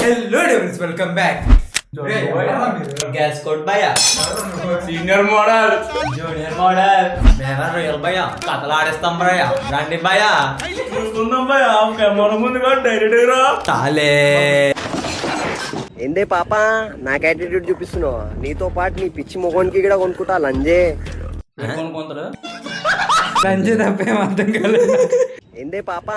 Hello dears welcome back gas code भैया senior model junior model मेरा real भैया కథలాడేస్తాం భయ్యా రండి భయ్యా చూసుకుందాం భయ్యా కెమెరా ముందుగా డైరెక్ట్ రా తాలే ఏందే పాప నాకు యాటిట్యూడ్ చూపిస్తున్నావు నీతో పాటు నీ పిచ్చి మొగోనికి కూడా కొనుక్కుంటా లంజే కొనుక్కుంటారు లంచ్ తప్పేం అర్థం కాలేదు. ఏందే పాప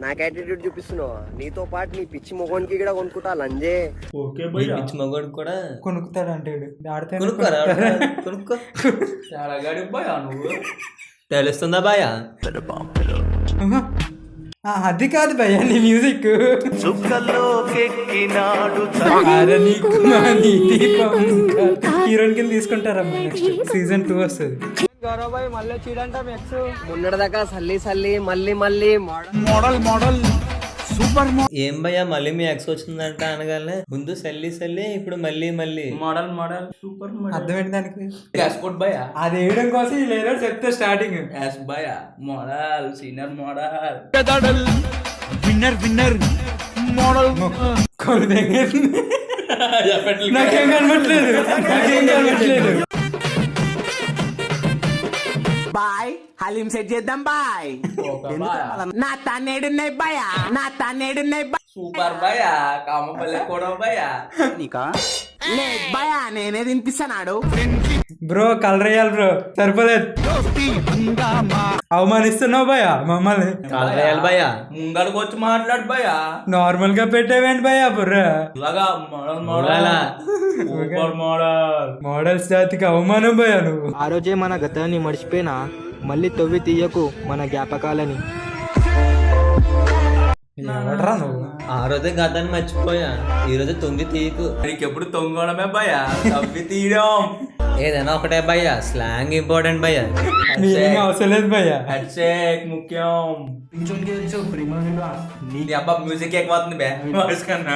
నాకు యాటిట్యూడ్ చూపిస్తున్నావు నీతో పాటు నీ పిచ్చి మొగోనికి కూడా కొనుక్కుంటా లంజే ఓకే ఈ భయ్యా పిచ్చి మగోడు కూడా కొనుక్కుతాడు అంటాడు ఆడితే కొనుక్కోరా కొనుక్కో చాలా గడి భయ్యా నువ్వు తెలుస్తుందా భయ్యా అది కాదు భయ్యా నీ మ్యూజిక్ అరే నీకు మా నీ దీపం హీరోయిన్ కింద తీసుకుంటారమ్మా నెక్స్ట్ సీజన్ 2 వస్తుంది. మొన్నటిదాకా సల్లి సల్లి మళ్ళీ మళ్ళీ ఏం భయ్యా మళ్ళీ మీ ఎక్స్ వచ్చిందంట అనగానే ముందు సల్లి సల్లి ఇప్పుడు మళ్ళీ మళ్ళీ మోడల్ మోడల్ సూపర్ మోడల్ అర్థం ఏంటి దానికి? గ్యాస్ కోడ్ భయ్యా అది వేయడం కోసం ఈ లేదా చెప్తే స్టార్టింగ్ గ్యాస్ భయ్యా మోడల్ సీనియర్ మోడల్ నాకేం కనబట్లేదు నాకేం కనబట్లేదు. బాయ్ హలీం సెట్ చేద్దాం బాయ్ నా తానేడున్నాయి భయా నా తానేడున్నాయి సూపర్ భయ్యా కామపల్లి కూడా భయ్యా లేదు భయా నేనే తినిపిస్తున్నాడు బ్రో కలర్ వేయాలి బ్రో సరిపోలేదు. అవమానిస్తున్నావు భయ్యా మమ్మల్ని. కాలరేయాలి భయ్యా ముంగడికి వచ్చి మాట్లాడు భయ్యా నార్మల్ గా పెట్టేవేంటి భయ్యా బుర్రా ఇలాగా మోడల్ మోడలా? మోడల్ సూపర్ మోడల్ మోడల్స్ జాతికి అవమానం భయ్యా నువ్వు. ఆ రోజే మన గతాన్ని మర్చిపోయినా మళ్ళీ తవ్వి తీయకు మన జ్ఞాపకాలని. ఎవడరా నువ్వు? ఆ రోజే గతాన్ని మర్చిపోయా ఈ రోజు తొంగి తీయకు నీకెప్పుడు తొంగడమే భయ్యా తవ్వి తీయడం ఏదైనా ఒకటే భయ్యా స్లాంగ్ ఇంపార్టెంట్ భయ్యా మీరేం అవసరం లేదు భయ్యా. హెడ్ షేక్ ముఖ్యం నీ అబ్బా మ్యూజిక్ ఎక్కువతుంది బే వాయిస్ కన్నా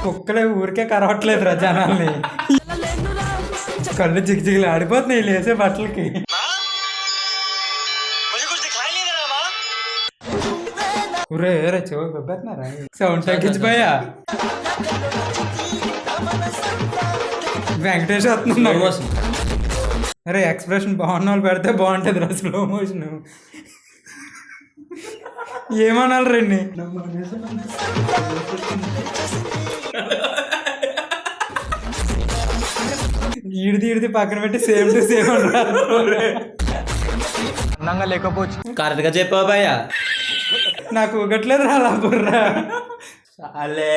కుక్కలే ఊరికే కరవట్లేదు రా జనాల్ని. కళ్ళు జిగ్జిగిలు ఆడిపోతున్నాయి లేసే బట్టలకి. ఊరే రే చెవులు దెబ్బతున్నారా? సౌండ్ తగ్గించిపోయా. వెంకటేష్ వస్తున్నాడు. అరే ఎక్స్ప్రెషన్ బాగున్న వాళ్ళు పెడితే బాగుంటుంది రా స్లో మోషన్. ఏమనాలి రండి ఈడిది పక్కన పెట్టి సేమ్ టు సేమ్ అందంగా లేకపోవచ్చు. కరెక్ట్ గా చెప్పావు భయ్యా నాకు ఊగట్లేదు రా బుర్రా. చాలే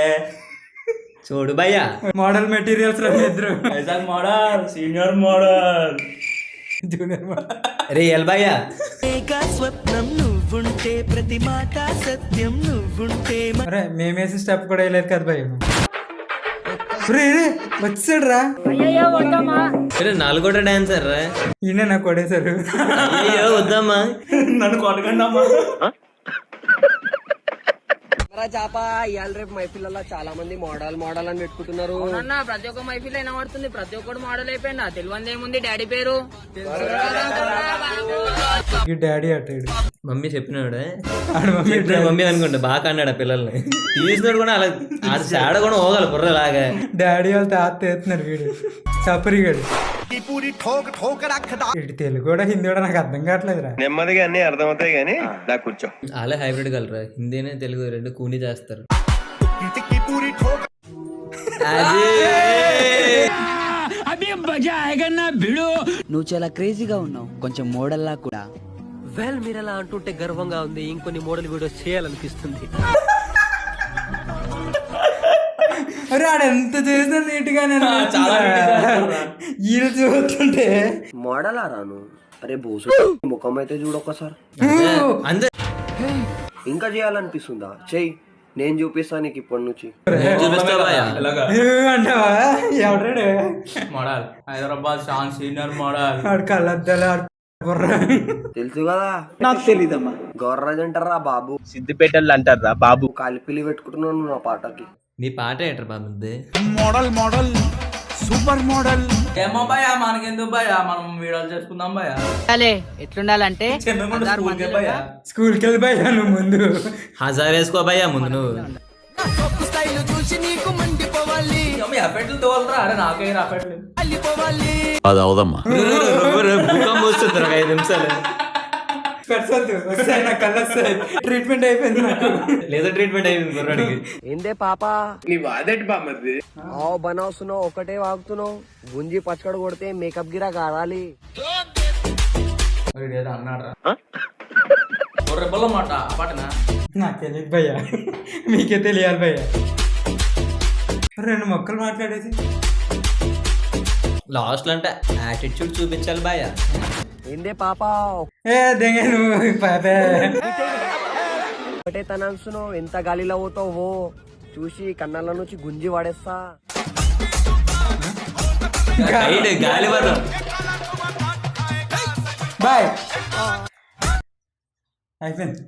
చూడు భయ్యా మోడల్ మెటీరియల్స్ రా ఇద్దరు. Vizag model senior model junior model. Real భయ్యా అరే మేమేసి స్టెప్ కూడా వేయలేదు కదా భయ. రే వచ్చాడు రా. నాలుగోట డాన్సర్ రా ఈయన నాకు కొడేశారు. అయ్యో వద్దమ్మా నన్ను కొట్టకండి అమ్మా చాప ఇవాళ రేపు మైఫిల్లలో చాలా మంది మోడల్ మోడల్ అని పెట్టుకుంటున్నారు. ప్రతి ఒక్క మైఫిల్ అయినా పడుతుంది, ప్రతి ఒక్కడు మోడల్ అయిపోయినా. తెలివంది ఏముంది డాడీ పేరు ఈ డాడీ అట్టాడు. మమ్మీ చెప్పినాడు ఆడ మమ్మీ మమ్మీ అనుకుంటా బాగా అన్నాడు ఆ పిల్లల్ని తీసినాడు కూడా అలా ఆ శాడ కూడా పోగల బుర్రలాగా డాడీ వాళ్ళు తాత ఎత్తున్నారు వీడు చపరిగాడు. ఇటు తెలుగు కూడా హిందీ కూడా నాకు అర్థం కావట్లేదురా. నెమ్మదిగా అన్ని అర్థమవుతాయి కానీ నాకు కూర్చో. వాళ్ళే హైబ్రిడ్ కలరా హిందీనే తెలుగు రెండు కూని చేస్తారు. నువ్వు చాలా క్రేజీగా ఉన్నావు, కొంచెం మోడల్ లా కూడా. వెల్ మీరు అలా అంటుంటే గర్వంగా ఉంది. ఇంకొన్ని మోడల్ వీడియోస్ చేయాలనిపిస్తుంది. అరే ఆడ ఎంత చేసినా నీట్ గానే ఈయన చూస్తుంటే మోడల్ రాను. అరే బోసు ముఖం అయితే చూడొక్కసారి. అంతే ఇంకా చేయాలనిపిస్తుందా? చెయ్యి, నేను చూపిస్తాను నీకు ఇప్పటి నుంచి. ఇలాగా అంటావా? ఎవడాడు మోడల్ హైదరాబాద్ షాన్ సీనియర్ మోడల్ ఆడు కళ్ళద్దాలు ఆడు తెలుసు కదా? నాకు తెలీదమ్మా. గవర్రాజ్ అంటారా బాబు, సిద్దిపేటలు అంటారా బాబు. కాలిపిల్లి పెట్టుకుంటున్నాను నా పాటకి. నీ పాట ఏంటర్ బాబుద్ది ఏమో భయ మనకెందుకు భయ మనం వీడియోలు చేసుకుందాం భయ ఎట్లుండాలంటే స్కూల్కి వెళ్ళి భయ్యా నువ్వు ముందు. హజార్ వేసుకో భయ్యా ముందు నువ్వు. ఎఫెట్లు తోలరా అరే నాకే ఎఫెట్లు అది అవదమ్మా. భూకంపం వస్తుంది నాకు 5 నిమిషాలు. పెడసొద్దు, వస్తాయి నా కళ్ళు వస్తాయి. ట్రీట్మెంట్ అయిపోయింది నాకు. లేజర్ ట్రీట్మెంట్ అయింది కుర్రాడికి. ఏందే పాపా నీ వాదేటి బామ్మది ఆవు బనావుస్తున్నావు ఒకటే వాగుతున్నావు. గుంజి పచ్చడి కొడితే మేకప్ గిరా కారాలి. ఏదో అన్నాడు రెబ్బల మాట పాటనా నాకు తెలియదు భయ్యా, మీకే తెలియాలి భయ్యా. 2 మొక్కలు మాట్లాడేసి లాస్ట్ లో అంటే యాటిట్యూడ్ చూపించాలి భయ. ఏందే పాపా ఏ దెంగ నువ్వు పాపే. ఒకటే తనాల్సున్నావు. ఎంత గాలిలో పోతావు హో చూసి కన్నాల నుంచి గుంజి వాడేస్తా. గాలి వదం. బాయ్ అయిపోయింది.